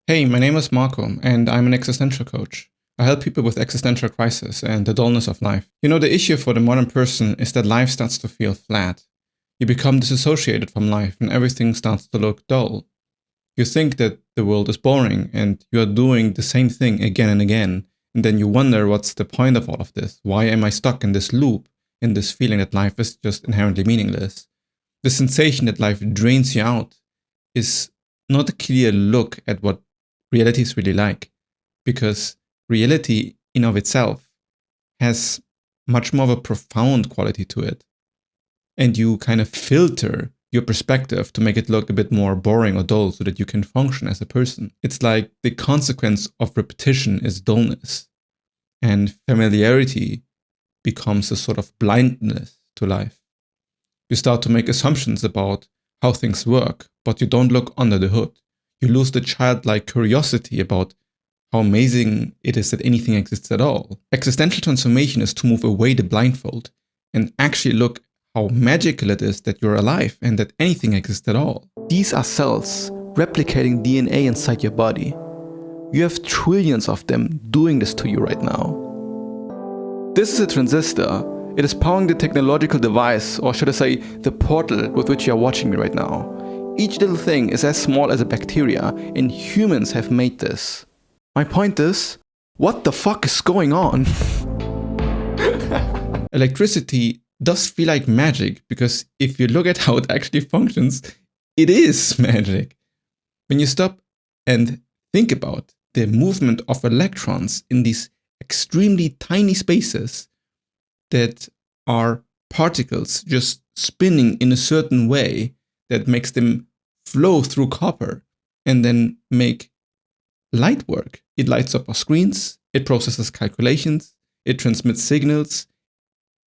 Hey, my name is Marco, and I'm an existential coach. I help people with existential crisis and the dullness of life. You know, the issue for the modern person is that life starts to feel flat. You become disassociated from life and everything starts to look dull. You think that the world is boring and you are doing the same thing again and again. And then you wonder, what's the point of all of this? Why am I stuck in this loop, in this feeling that life is just inherently meaningless? The sensation that life drains you out is not a clear look at what reality is really like, because reality in of itself has much more of a profound quality to it, and you kind of filter your perspective to make it look a bit more boring or dull so that you can function as a person. It's like the consequence of repetition is dullness, and familiarity becomes a sort of blindness to life. You start to make assumptions about how things work, but you don't look under the hood. You lose the childlike curiosity about how amazing it is that anything exists at all. Existential transformation is to move away the blindfold and actually look how magical it is that you're alive and that anything exists at all. These are cells replicating DNA inside your body. You have trillions of them doing this to you right now. This is a transistor. It is powering the technological device, or should I say, the portal with which you are watching me right now. Each little thing is as small as a bacteria, and humans have made this. My point is, what the fuck is going on? Electricity does feel like magic, because if you look at how it actually functions, it is magic. When you stop and think about the movement of electrons in these extremely tiny spaces that are particles just spinning in a certain way that makes them flow through copper and then make light work. It lights up our screens, it processes calculations, it transmits signals.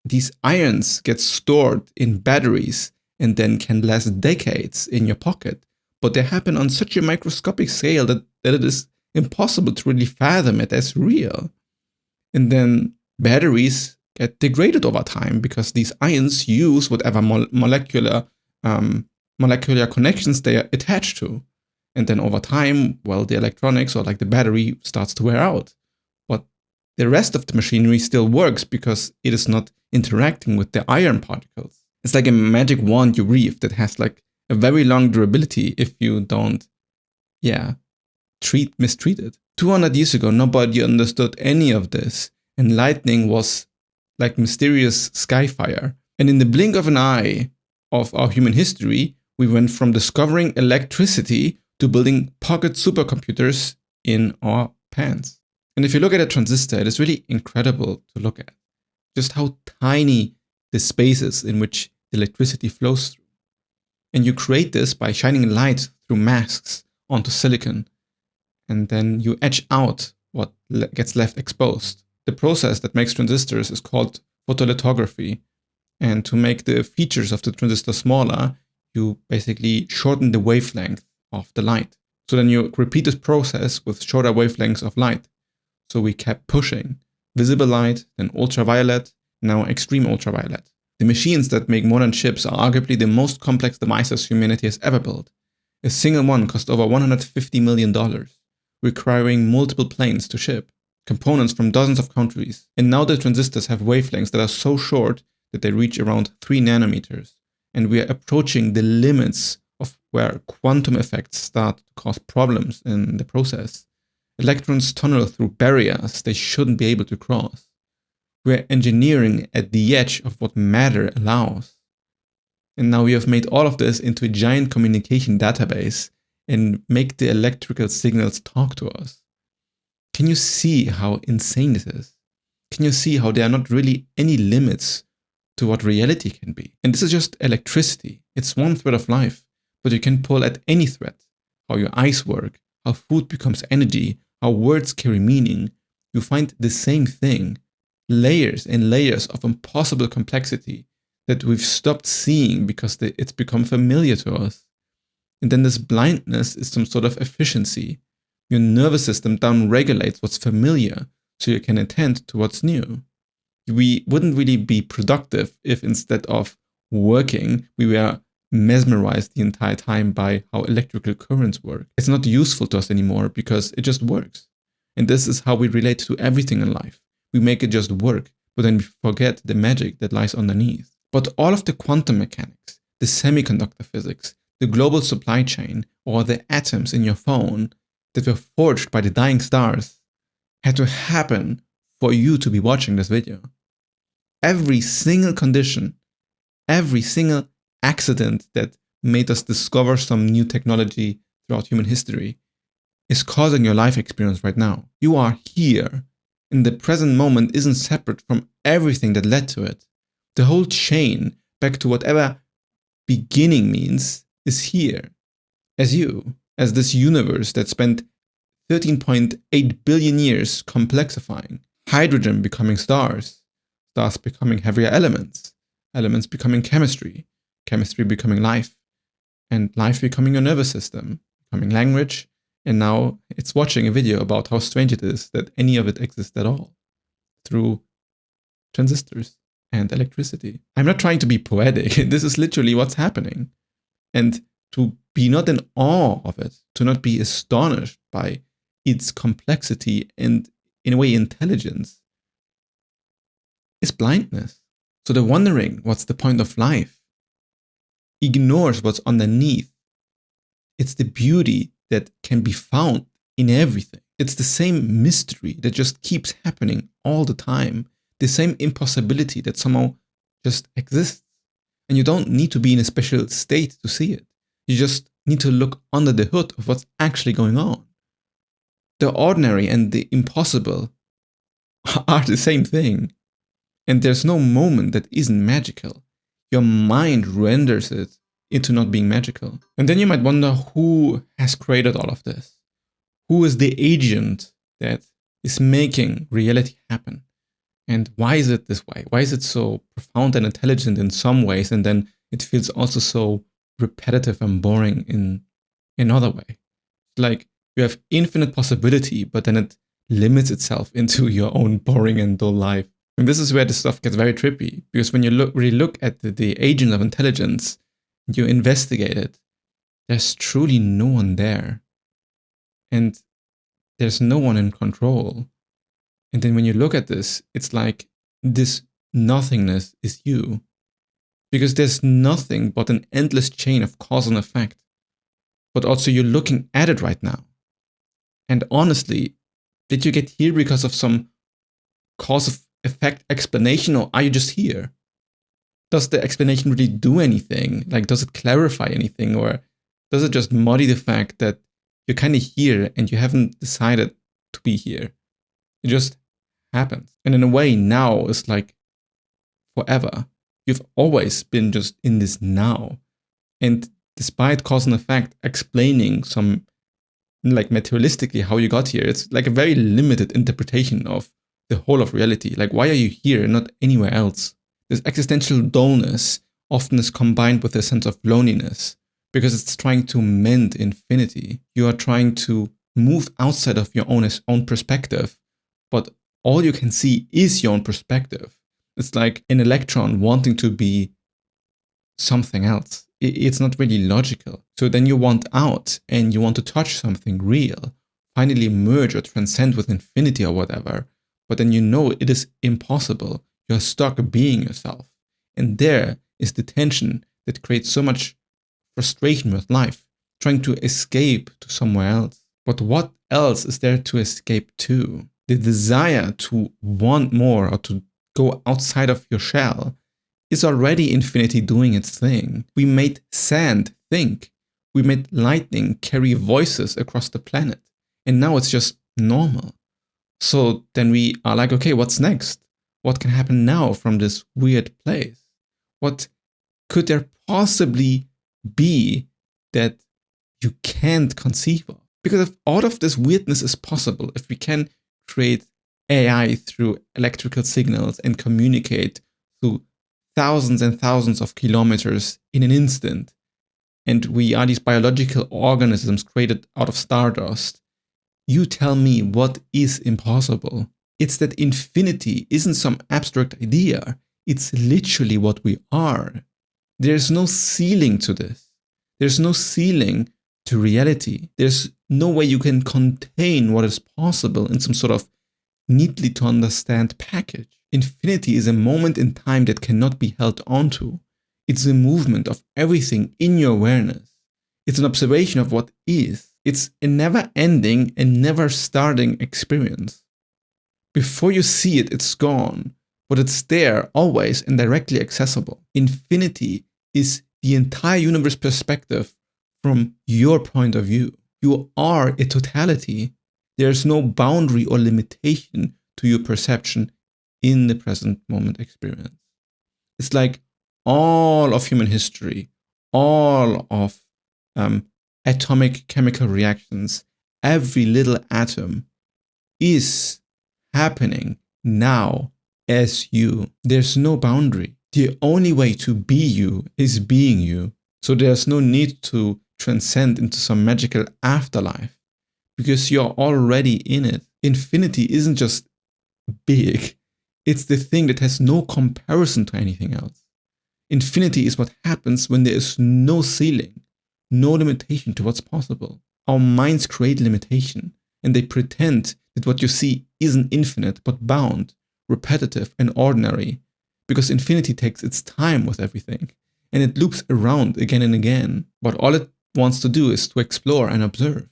These ions get stored in batteries and then can last decades in your pocket. But they happen on such a microscopic scale that it is impossible to really fathom it as real. And then batteries get degraded over time because these ions use whatever molecular connections they are attached to. And then over time, well, the electronics or like the battery starts to wear out. But the rest of the machinery still works because it is not interacting with the iron particles. It's like a magic wand you weave that has like a very long durability if you don't, mistreat it. 200 years ago, nobody understood any of this. And lightning was like mysterious skyfire. And in the blink of an eye of our human history, we went from discovering electricity to building pocket supercomputers in our pants. And if you look at a transistor, it is really incredible to look at just how tiny the space is in which the electricity flows through. And you create this by shining light through masks onto silicon. And then you etch out what gets left exposed. The process that makes transistors is called photolithography. And to make the features of the transistor smaller, you basically shorten the wavelength of the light. So then you repeat this process with shorter wavelengths of light. So we kept pushing. Visible light, then ultraviolet, now extreme ultraviolet. The machines that make modern chips are arguably the most complex devices humanity has ever built. A single one cost over $150 million, requiring multiple planes to ship. Components from dozens of countries. And now the transistors have wavelengths that are so short that they reach around 3 nanometers. And we are approaching the limits of where quantum effects start to cause problems in the process. Electrons tunnel through barriers they shouldn't be able to cross. We're engineering at the edge of what matter allows. And now we have made all of this into a giant communication database and make the electrical signals talk to us. Can you see how insane this is? Can you see how there are not really any limits to what reality can be? And this is just electricity. It's one thread of life, but you can pull at any thread. How your eyes work, how food becomes energy, how words carry meaning. You find the same thing. Layers and layers of impossible complexity that we've stopped seeing because it's become familiar to us. And then this blindness is some sort of efficiency. Your nervous system downregulates what's familiar so you can attend to what's new. We wouldn't really be productive if instead of working, we were mesmerized the entire time by how electrical currents work. It's not useful to us anymore because it just works. And this is how we relate to everything in life. We make it just work, but then we forget the magic that lies underneath. But all of the quantum mechanics, the semiconductor physics, the global supply chain, or the atoms in your phone that were forged by the dying stars had to happen for you to be watching this video. Every single condition, every single accident that made us discover some new technology throughout human history is causing your life experience right now. You are here, and the present moment isn't separate from everything that led to it. The whole chain, back to whatever beginning means, is here. As you, as this universe that spent 13.8 billion years complexifying, hydrogen becoming stars, stars becoming heavier elements, elements becoming chemistry, chemistry becoming life, and life becoming your nervous system, becoming language, and now it's watching a video about how strange it is that any of it exists at all through transistors and electricity. I'm not trying to be poetic. This is literally what's happening. And to be not in awe of it, to not be astonished by its complexity and, in a way, intelligence, is blindness. So the wondering what's the point of life ignores what's underneath. It's the beauty that can be found in everything. It's the same mystery that just keeps happening all the time. The same impossibility that somehow just exists. And you don't need to be in a special state to see it. You just need to look under the hood of what's actually going on. The ordinary and the impossible are the same thing. And there's no moment that isn't magical. Your mind renders it into not being magical. And then you might wonder who has created all of this? Who is the agent that is making reality happen? And why is it this way? Why is it so profound and intelligent in some ways, and then it feels also so repetitive and boring in other way? Like you have infinite possibility, but then it limits itself into your own boring and dull life. And this is where the stuff gets very trippy, because when you really look at the agent of intelligence, you investigate it, there's truly no one there. And there's no one in control. And then when you look at this, it's like this nothingness is you. Because there's nothing but an endless chain of cause and effect. But also you're looking at it right now. And honestly, did you get here because of some cause of effect explanation, or are you just here? Does the explanation really do anything? Like, does it clarify anything? Or does it just muddy the fact that you're kind of here and you haven't decided to be here? It just happens. And in a way, now is like forever. You've always been just in this now. And despite cause and effect explaining some, like materialistically how you got here, it's like a very limited interpretation of the whole of reality. Like, why are you here and not anywhere else? This existential dullness often is combined with a sense of loneliness because it's trying to mend infinity. You are trying to move outside of your own perspective, but all you can see is your own perspective. It's like an electron wanting to be something else. It's not really logical. So then you want out and you want to touch something real, finally merge or transcend with infinity or whatever. But then you know it is impossible. You're stuck being yourself. And there is the tension that creates so much frustration with life, trying to escape to somewhere else. But what else is there to escape to? The desire to want more or to go outside of your shell is already infinity doing its thing. We made sand think. We made lightning carry voices across the planet. And now it's just normal. So then we are like, okay, what's next? What can happen now from this weird place? What could there possibly be that you can't conceive of? Because if all of this weirdness is possible, if we can create AI through electrical signals and communicate through thousands and thousands of kilometers in an instant, and we are these biological organisms created out of stardust, you tell me what is impossible. It's that infinity isn't some abstract idea. It's literally what we are. There's no ceiling to this. There's no ceiling to reality. There's no way you can contain what is possible in some sort of neatly to understand package. Infinity is a moment in time that cannot be held onto. It's a movement of everything in your awareness. It's an observation of what is. It's a never-ending and never-starting experience. Before you see it, it's gone, but it's there, always and directly accessible. Infinity is the entire universe perspective from your point of view. You are a totality. There's no boundary or limitation to your perception in the present moment experience. It's like all of human history, all of atomic chemical reactions, every little atom is happening now as you. There's no boundary. The only way to be you is being you. So there's no need to transcend into some magical afterlife because you're already in it. Infinity isn't just big. It's the thing that has no comparison to anything else. Infinity is what happens when there is no ceiling, no limitation to what's possible. Our minds create limitation, and they pretend that what you see isn't infinite, but bound, repetitive, and ordinary, because infinity takes its time with everything, and it loops around again and again. But all it wants to do is to explore and observe.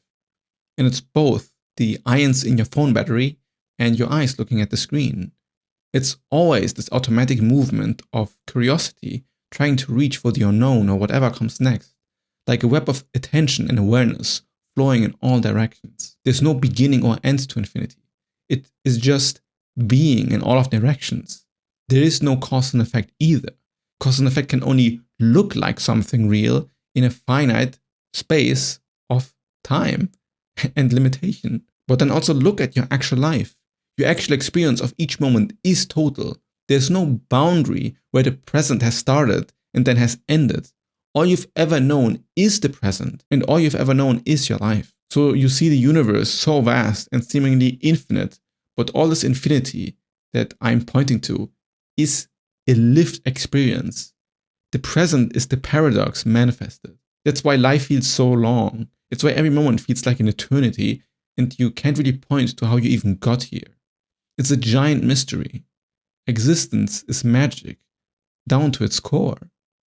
And it's both the ions in your phone battery and your eyes looking at the screen. It's always this automatic movement of curiosity, trying to reach for the unknown or whatever comes next, like a web of attention and awareness flowing in all directions. There's no beginning or end to infinity. It is just being in all of directions. There is no cause and effect either. Cause and effect can only look like something real in a finite space of time and limitation. But then also look at your actual life. Your actual experience of each moment is total. There's no boundary where the present has started and then has ended. All you've ever known is the present, and all you've ever known is your life. So you see the universe so vast and seemingly infinite, but all this infinity that I'm pointing to is a lived experience. The present is the paradox manifested. That's why life feels so long. It's why every moment feels like an eternity, and you can't really point to how you even got here. It's a giant mystery. Existence is magic, down to its core.